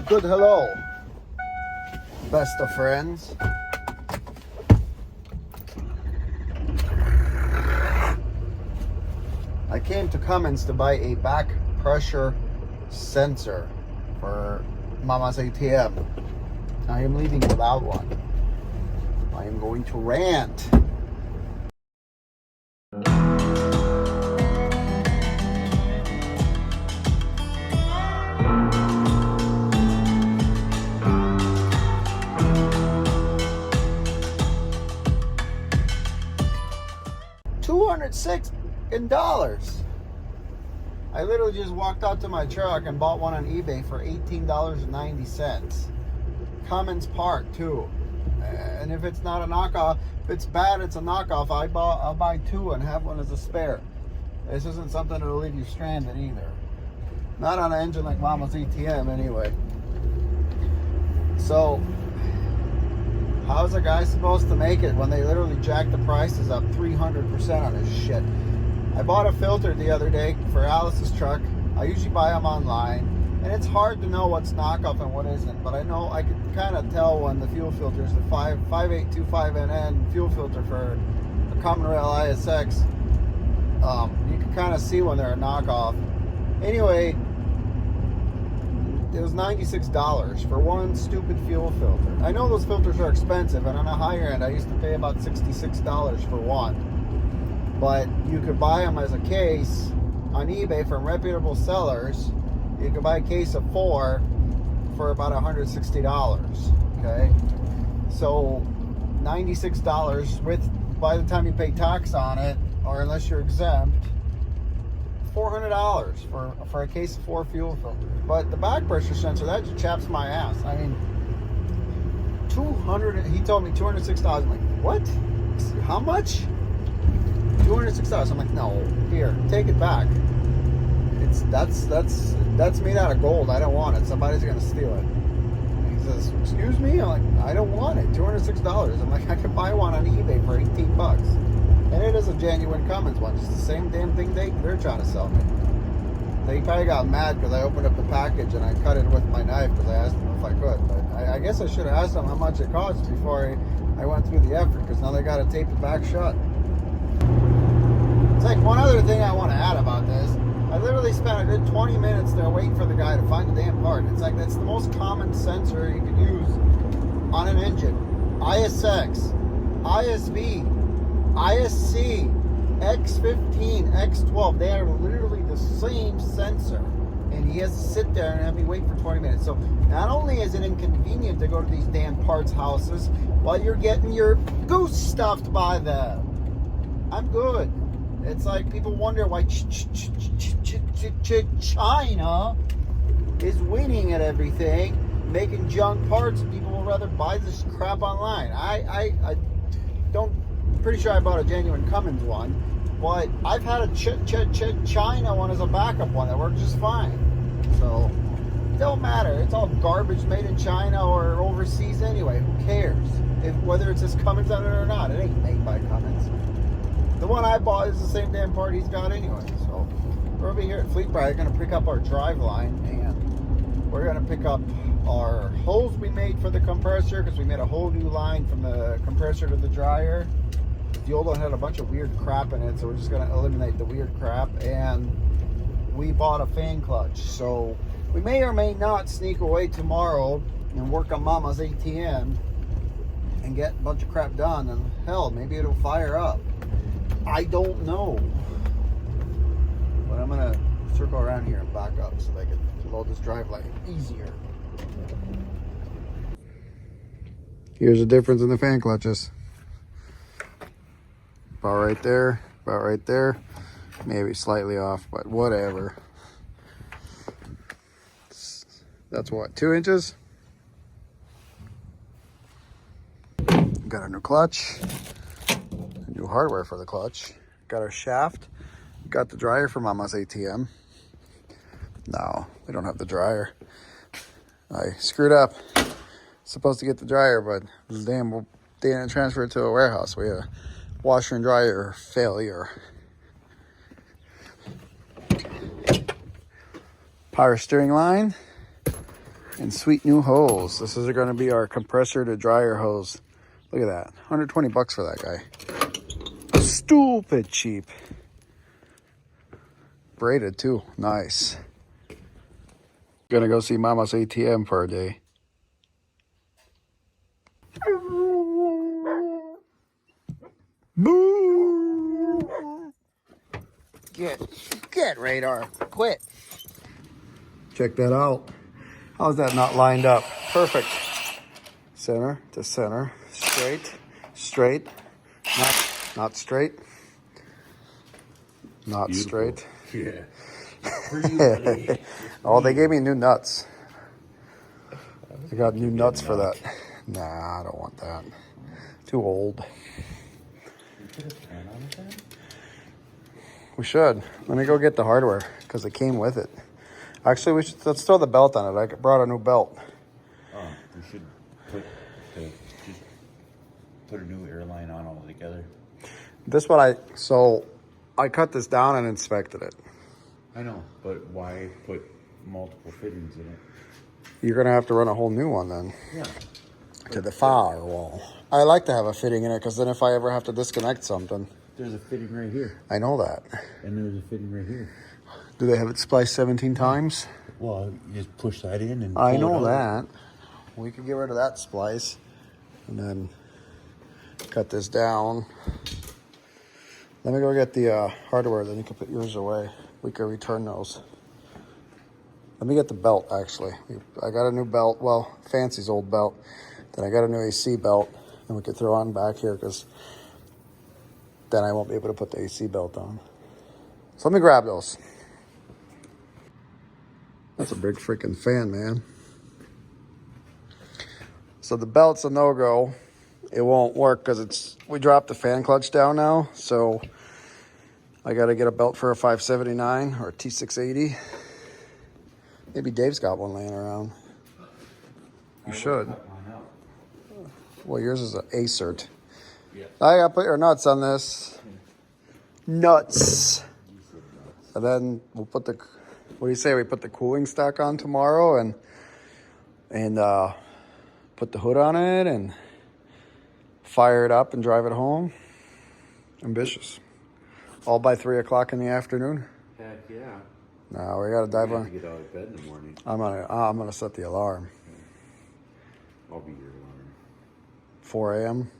Good hello, best of friends. I came to Cummins to buy a back pressure sensor for Mama's ATM. I am leaving without one. I am going to rant. $206. I literally just walked out to my truck and bought one on eBay for $18.90. Cummins part too. And if it's not a knockoff, if it's bad, it's a knockoff. I'll buy two and have one as a spare. This isn't something that'll leave you stranded either. Not on an engine like Mama's ATM anyway. So, how's a guy supposed to make it when they literally jack the prices up 300% on this shit? I bought a filter the other day for Alice's truck. I usually buy them online, and it's hard to know what's knockoff and what isn't, but I know I can kind of tell when the fuel filters, the 5825NN fuel filter for a Common Rail ISX, you can kind of see when they're a knockoff. Anyway, it was $96 for one stupid fuel filter. I know those filters are expensive, and on a higher end, I used to pay about $66 for one. But you could buy them as a case on eBay from reputable sellers. You could buy a case of 4 for about $160. Okay, so $96 with, by the time you pay tax on it, or unless you're exempt, $400 for a case of 4 fuel filters. But the back pressure sensor, that just chaps my ass. I mean, he told me $206. I'm like, what? How much? $206. I'm like, no, here, take it back. That's made out of gold. I don't want it. Somebody's gonna steal it. And he says, excuse me? I'm like, I don't want it. $206. I'm like, I can buy one on eBay for $18. And it is a genuine Cummins one. Just the same damn thing they're trying to sell me. They probably got mad because I opened up the package and I cut it with my knife because I asked them if I could. But I guess I should have asked them how much it cost before I went through the effort, because now they got to tape it back shut. It's like one other thing I want to add about this. I literally spent a good 20 minutes there waiting for the guy to find the damn part. It's like that's the most common sensor you can use on an engine. ISX, ISV, ISC, X15, X12. They are literally the same sensor. And he has to sit there and have me wait for 20 minutes. So not only is it inconvenient to go to these damn parts houses while you're getting your goose stuffed by them. I'm good. It's like people wonder why China is winning at everything, making junk parts, and people will rather buy this crap online. I pretty sure I bought a genuine Cummins one, but I've had a China one as a backup one that works just fine. So it don't matter. It's all garbage made in China or overseas anyway. Who cares? Whether it's this Cummins on it or not, it ain't made by Cummins. The one I bought is the same damn part he's got anyway. So we're over here at Fleet Bride, going to pick up our drive line, and we're going to pick up our holes we made for the compressor, because we made a whole new line from the compressor to the dryer. The old one had a bunch of weird crap in it, so we're just going to eliminate the weird crap. And we bought a fan clutch, so we may or may not sneak away tomorrow and work on Mama's ATM and get a bunch of crap done, and hell, maybe it'll fire up. I don't know, but I'm gonna circle around here and back up so they can load this drive line easier. Here's the difference in the fan clutches. About right there, maybe slightly off, but whatever. That's what, 2 inches? Got a new clutch. New hardware for the clutch. Got our shaft. Got the dryer for Mama's ATM. No, we don't have the dryer. I screwed up. Supposed to get the dryer, but damn, they didn't transfer it to a warehouse. We had a washer and dryer failure. Power steering line. And sweet new hose. This is going to be our compressor to dryer hose. Look at that. 120 bucks for that guy. Stupid cheap. Braided too. Nice. Gonna go see Mama's ATM for a day. Boo! Get radar. Quit. Check that out. How's that not lined up? Perfect. Center to center. Straight. Straight. Not straight. Not beautiful. Straight. Yeah. Oh, they gave me new nuts. I got new nuts for that. Nah, I don't want that. Too old. We should. Let me go get the hardware because it came with it. Actually, let's throw the belt on it. I brought a new belt. Oh, we should just put a new airline on all together. This one I cut this down and inspected it. I know, but why put multiple fittings in it? You're gonna have to run a whole new one then. Yeah. To the firewall. I like to have a fitting in it because then if I ever have to disconnect something. There's a fitting right here. I know that. And there's a fitting right here. Do they have it spliced 17 times? Well, you just push that in and I know that. We could get rid of that splice and then cut this down. Let me go get the hardware, then you can put yours away. We can return those. Let me get the belt, actually. I got a new belt. Well, Fancy's old belt. Then I got a new AC belt, and we could throw on back here because then I won't be able to put the AC belt on. So let me grab those. That's a big freaking fan, man. So the belt's a no-go. It won't work because we dropped the fan clutch down now. So I got to get a belt for a 579 or a T680. Maybe Dave's got one laying around. You should. Well, yours is an A-cert. Yeah. I got to put your nuts on this. Nuts. And then we'll put the, what do you say? We put the cooling stack on tomorrow and put the hood on it and fire it up and drive it home. Ambitious. All by 3 o'clock in the afternoon. Heck yeah. No, we gotta dive on. Get out of bed in the morning. I'm gonna set the alarm. I'll be your alarm. 4 a.m.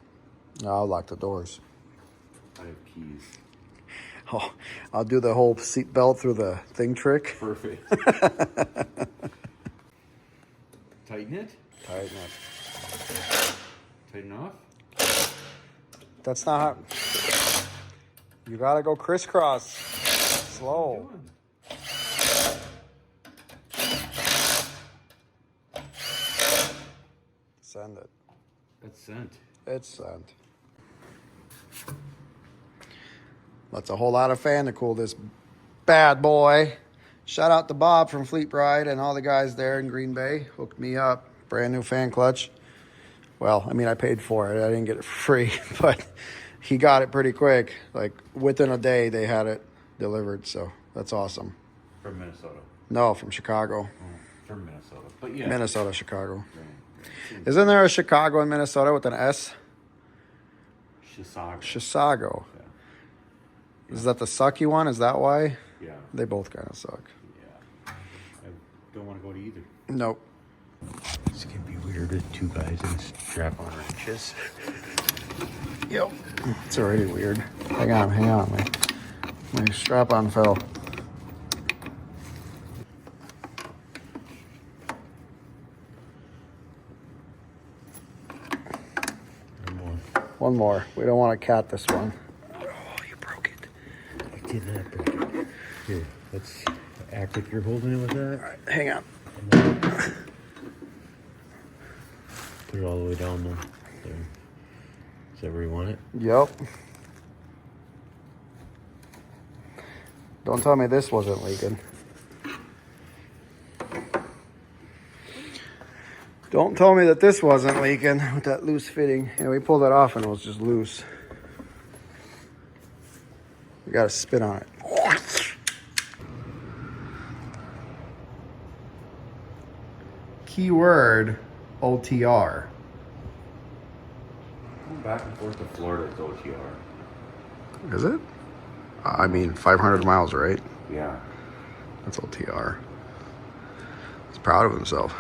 No, I'll lock the doors. I have keys. Oh, I'll do the whole seat belt through the thing trick. Perfect. Tighten it. Tighten it. Tighten off. That's not how. You gotta go crisscross. Slow. Send it. That's sent. It's sent. That's a whole lot of fan to cool this bad boy. Shout out to Bob from Fleet Bride and all the guys there in Green Bay. Hooked me up. Brand new fan clutch. Well, I mean, I paid for it. I didn't get it for free, but he got it pretty quick. Like within a day, they had it delivered. So that's awesome. From Minnesota. No, from Chicago. Oh, from Minnesota. But yeah. Minnesota, Chicago. Right. Isn't there a Chicago in Minnesota with an S? Chisago. Chisago. Yeah. Is that the sucky one? Is that why? Yeah. They both kind of suck. Yeah. I don't want to go to either. Nope. This can be weird with two guys in strap-on wrenches. Yep. It's already weird. Hang on. My strap-on fell. One more. We don't want to cat this one. Oh, you broke it. I did not break it. Here, let's act like you're holding it with that. All right, hang on. Put it all the way down there. Is that where you want it? Yep. Don't tell me this wasn't leaking. Don't tell me that this wasn't leaking with that loose fitting. Yeah, we pulled it off and it was just loose. We got to spin on it. Keyword OTR. Going back and forth to Florida is OTR. Is it? I mean, 500 miles, right? Yeah. That's OTR. He's proud of himself.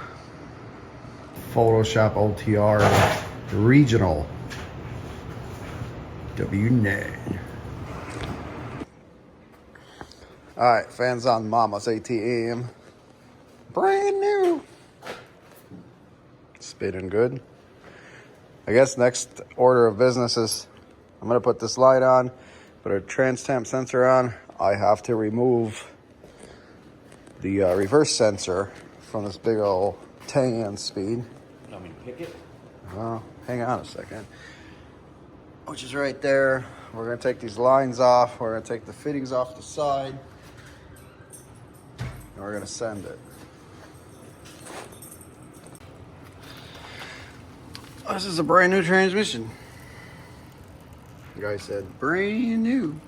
Photoshop OTR Regional. W9. Alright, fans on MAMAS ATM. Brand new. Spinning good. I guess next order of business is I'm going to put this light on, put a trans temp sensor on. I have to remove the reverse sensor from this big old 10 speed. You want me to pick it? Hang on a second. Which is right there. We're going to take these lines off. We're going to take the fittings off the side. And we're going to send it. This is a brand new transmission. The guy said, brand new.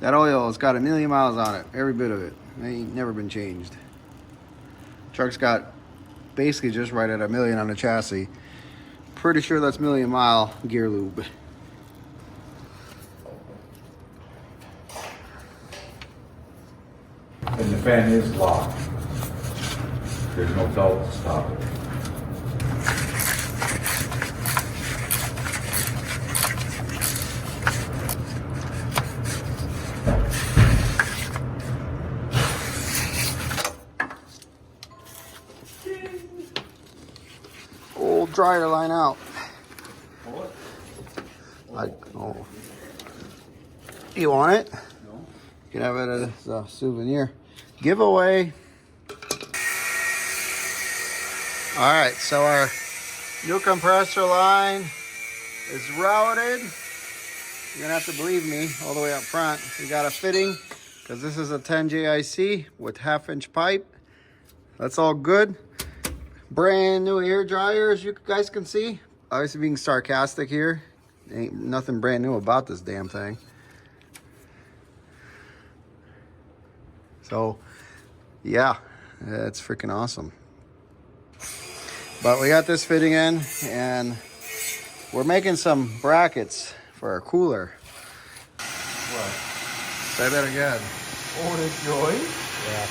That oil has got 1,000,000 miles on it. Every bit of it. It ain't never been changed. Truck's got basically just right at 1,000,000 on the chassis. Pretty sure that's 1,000,000 mile gear lube. And the fan is locked. There's no belt to stop it. Old dryer line out. What? Oh. You want it? No. You can have it as a souvenir. Giveaway. All right, so our new compressor line is routed. You're gonna have to believe me all the way up front. We got a fitting because this is a 10 JIC with 1/2-inch pipe. That's all good. Brand new air dryer, as you guys can see. Obviously being sarcastic here. Ain't nothing brand new about this damn thing. So, yeah, it's freaking awesome. But we got this fitting in, and we're making some brackets for our cooler. What? Say that again. Oh, the joy? Yeah.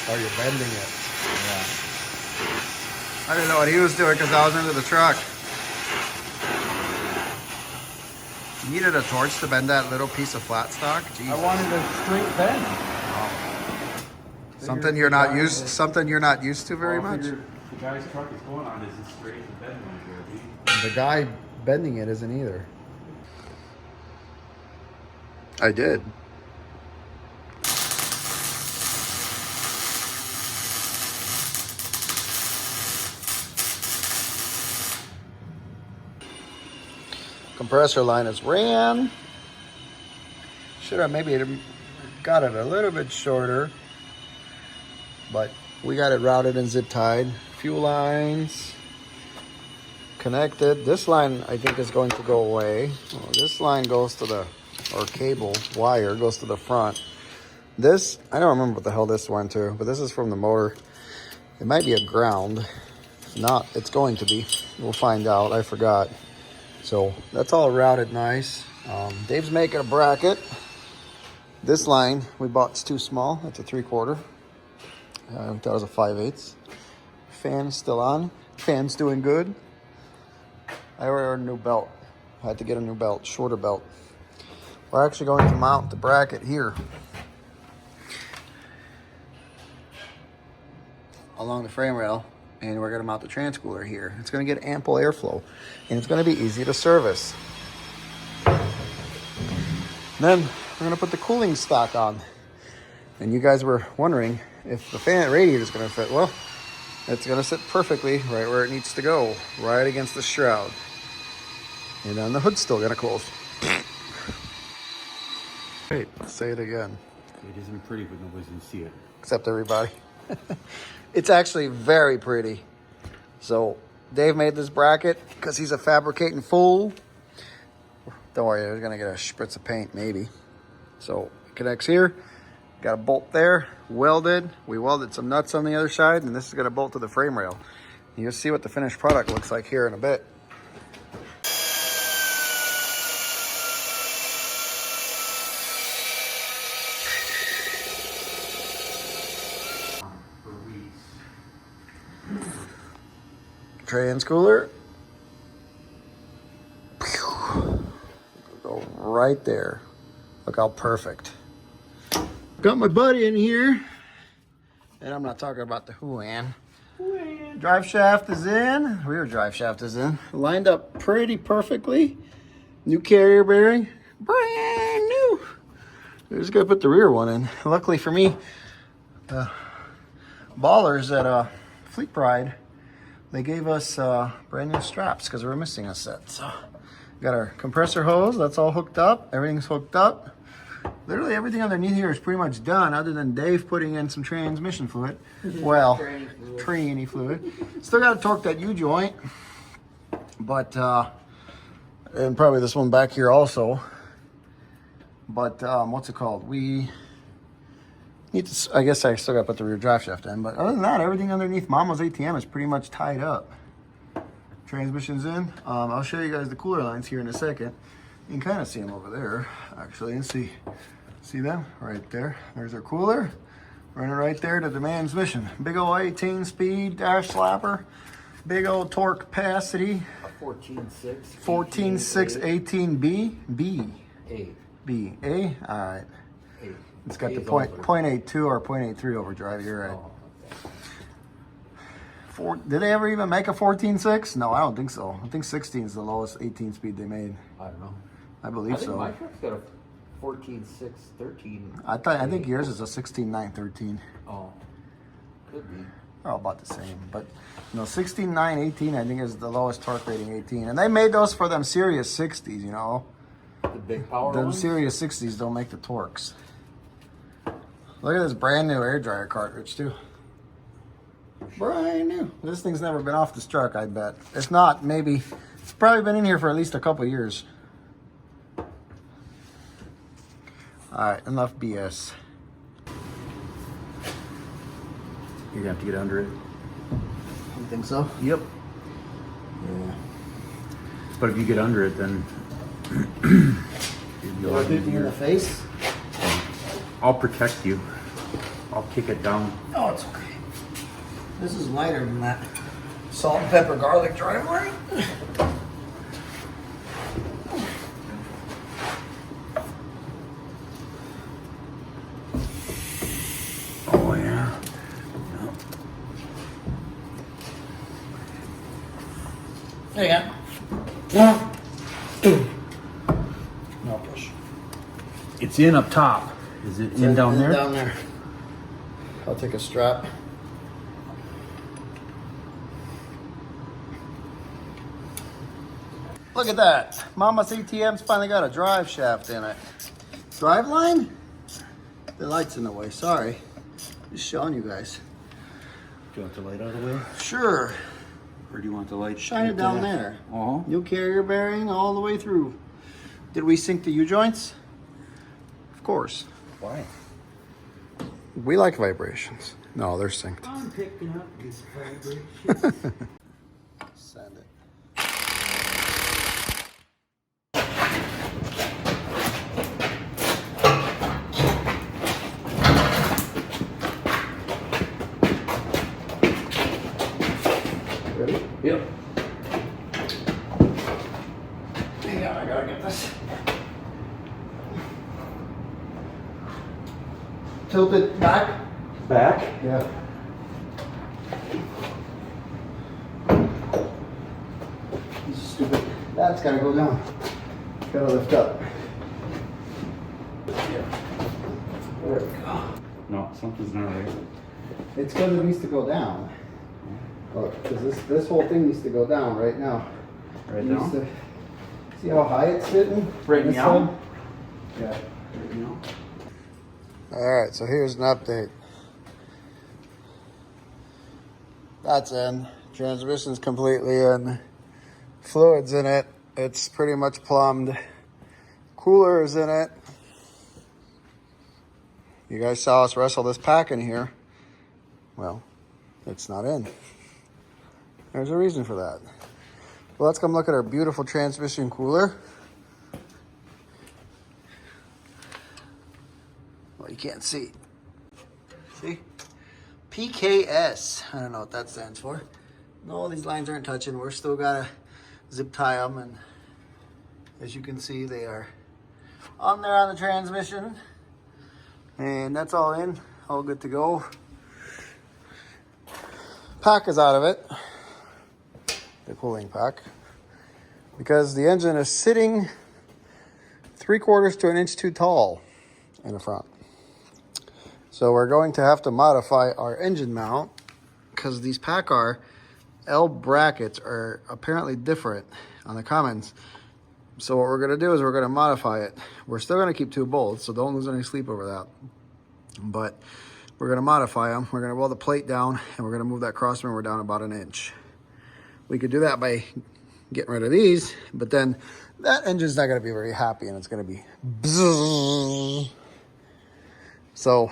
Oh, you're bending it. Yeah. I didn't know what he was doing because I was into the truck. You needed a torch to bend that little piece of flat stock? Jeez. I wanted a straight bend. Something you're not used. Something you're not used to very much. The guy's truck is going on is as straight as the bend one here. The guy bending it isn't either. I did. Compressor line is ran. Should have maybe got it a little bit shorter, but we got it routed and zip tied. Fuel lines connected. This line I think is going to go away. Oh, this line goes to the, or cable wire goes to the front. This, I don't remember what the hell this went to, but this is from the motor. It might be a ground. If not, it's going to be. We'll find out. I forgot. So that's all routed nice. Dave's making a bracket. This line we bought is too small. It's a 3/4. That was a 5/8. Fan is still on. Fan's doing good. I ordered a new belt. I had to get a new belt, shorter belt. We're actually going to mount the bracket here along the frame rail, and we're going to mount the transcooler here. It's going to get ample airflow, and it's going to be easy to service. Then we're going to put the cooling stock on. And you guys were wondering if the fan radiator is going to fit. Well, it's going to sit perfectly right where it needs to go, right against the shroud. And then the hood's still going to close. Wait, say it again. It isn't pretty, but nobody's going to see it. Except everybody. It's actually very pretty. So Dave made this bracket because he's a fabricating fool. Don't worry, we're gonna get a spritz of paint maybe. So it connects here, Got a bolt there, welded. We welded some nuts on the other side, and this is gonna bolt to the frame rail. You'll see what the finished product looks like here in a bit. Trans cooler. Go right there. Look how perfect. Got my buddy in here. And I'm not talking about the Huan. Drive shaft is in. Rear drive shaft is in. Lined up pretty perfectly. New carrier bearing. Brand new. We're just gonna put the rear one in. Luckily for me, the ballers at Fleet Pride, they gave us brand new straps because we were missing a set. So got our compressor hose, that's all hooked up. Everything's hooked up. Literally everything underneath here is pretty much done other than Dave putting in some transmission fluid. Well, tranny fluid. Still got to torque that U-joint. But, and probably this one back here also. But, what's it called? We need to, I guess I still got to put the rear drive shaft in. But other than that, everything underneath Mama's ATM is pretty much tied up. Transmission's in. I'll show you guys the cooler lines here in a second. You can kind of see them over there, actually. And see them right there. There's our cooler. Running right there to the transmission. Big old 18-speed dash slapper. Big old torque capacity. A 14.6. 14.6 18B. A. B. A? All right. A. It's got A the is point, over. 0.82 or 0.83 overdrive. You're right. Oh, Did they ever even make a 14.6? No, I don't think so. I think 16 is the lowest 18 speed they made. I don't know. I believe I think so. my truck's got a 14.6 13. I think yours is a 16.9 13. Oh, could be. They're all about the same, but no, 16.9 18 I think is the lowest torque rating 18, and they made those for them Sirius 60s. You know, The big power them ones? Sirius 60s don't make the torques. Look at this brand new air dryer cartridge too. Brand new. This thing's never been off this truck, I bet. If not, maybe it's probably been in here for at least a couple years. All right, enough BS. You're gonna have to get under it. You think so? Yep. Yeah. But if you get under it, then you'll be a lot Hit me in easier. the face. I'll protect you. I'll kick it down. Oh, it's okay. This is lighter than that salt and pepper garlic driveway. Oh yeah. There you go. No push. It's in up top. Is it in down there? Down there. I'll take a strap. Look at that. Mama's ATM's finally got a drive shaft in it. Drive line? The light's in the way, sorry. Just showing you guys. Do you want the light out of the way? Sure. Or do you want the light? Shine it right down there. Uh-huh. New carrier bearing all the way through. Did we sink the U-joints? Of course. Why? We like vibrations. No, they're synced. I'm picking up this vibration. Send it. Ready? Yep. Hang on, I gotta get this. Tilt it back. Back? Yeah. This is stupid. That's gotta go down. Gotta lift up. Yeah. There we go. No, something's not right. It's because it needs to go down. Look, because this whole thing needs to go down right now. Right It needs now? to- see how high it's sitting? Right This now? side? Yeah. Right now? Alright, so here's an update. That's in. Transmission's completely in. Fluid's in it. It's pretty much plumbed. Cooler is in it. You guys saw us wrestle this pack in here. Well, it's not in. There's a reason for that. Well, let's come look at our beautiful transmission cooler. Well, you can't see. See? PKS. I don't know what that stands for. No, these lines aren't touching. We're still gotta zip tie them, and as you can see, they are on there on the transmission. And that's all in, all good to go. Pack is out of it, the cooling pack, because the engine is sitting 3/4 to an inch too tall in the front. So we're going to have to modify our engine mount, because these PACCAR L brackets are apparently different on the Cummins. So what we're going to do is we're going to modify it. We're still going to keep 2 bolts, so don't lose any sleep over that. But we're going to modify them. We're going to roll the plate down, and we're going to move that crossmember down about 1 inch. We could do that by getting rid of these, but then that engine's not going to be very happy, and it's going to be bzzz. So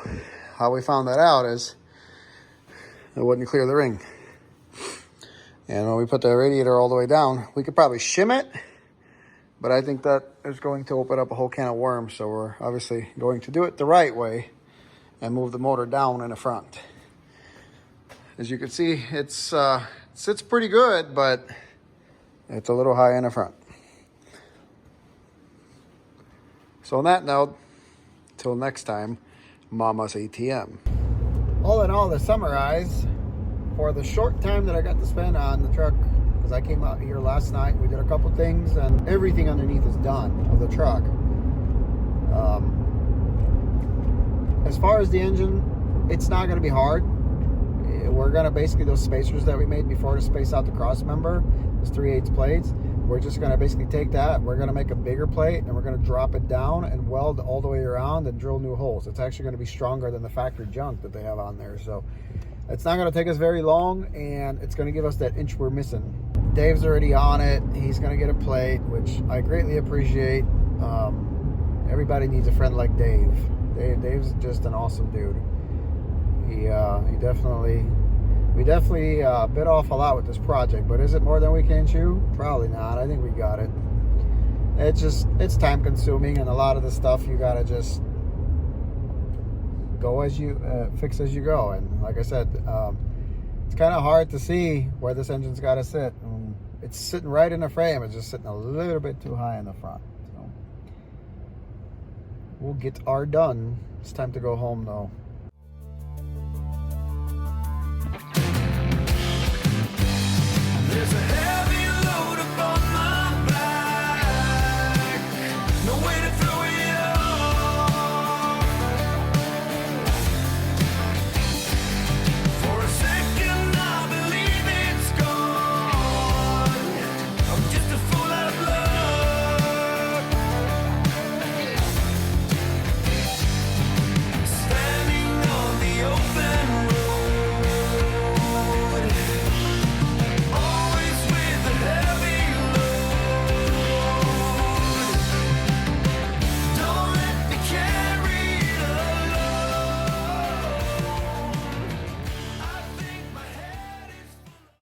how we found that out is it wouldn't clear the ring. And when we put the radiator all the way down, we could probably shim it, but I think that is going to open up a whole can of worms. So we're obviously going to do it the right way and move the motor down in the front. As you can see, it sits pretty good, but it's a little high in the front. So on that note, till next time, Mama's ATM. All in all, to summarize, for the short time that I got to spend on the truck, because I came out here last night, we did a couple things, and everything underneath is done of the truck. As far as the engine, it's not going to be hard. We're going to basically, those spacers that we made before to space out the cross member, those 3/8 plates, we're just going to basically take that, we're going to make a bigger plate, and we're going to drop it down and weld all the way around and drill new holes. It's actually going to be stronger than the factory junk that they have on there. So it's not going to take us very long, and it's going to give us that inch we're missing. Dave's already on it. He's going to get a plate, which I greatly appreciate. Everybody needs a friend like Dave. Dave's just an awesome dude. We definitely bit off a lot with this project, but is it more than we can chew? Probably not. I think we got it. It's time consuming, and a lot of the stuff you gotta just go as you fix as you go. And like I said, it's kind of hard to see where this engine's got to sit. It's sitting right in the frame. It's just sitting a little bit too high in the front. So we'll get our done. It's time to go home though.